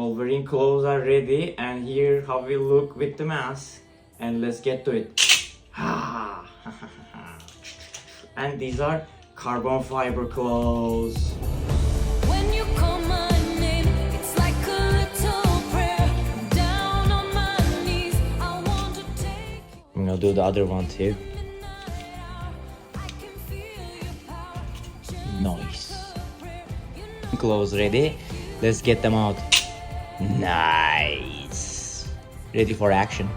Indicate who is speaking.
Speaker 1: Wolverine clothes are ready, and here how we look with the mask. And let's get to it. And these are carbon fiber clothes.
Speaker 2: When you call my name, it's like a little prayer. Down on my knees, I want to take you.
Speaker 1: I'm gonna do the other one too.
Speaker 2: I can feel your power.
Speaker 1: Nice. Clothes ready. Let's get them out. Nice. Ready for action.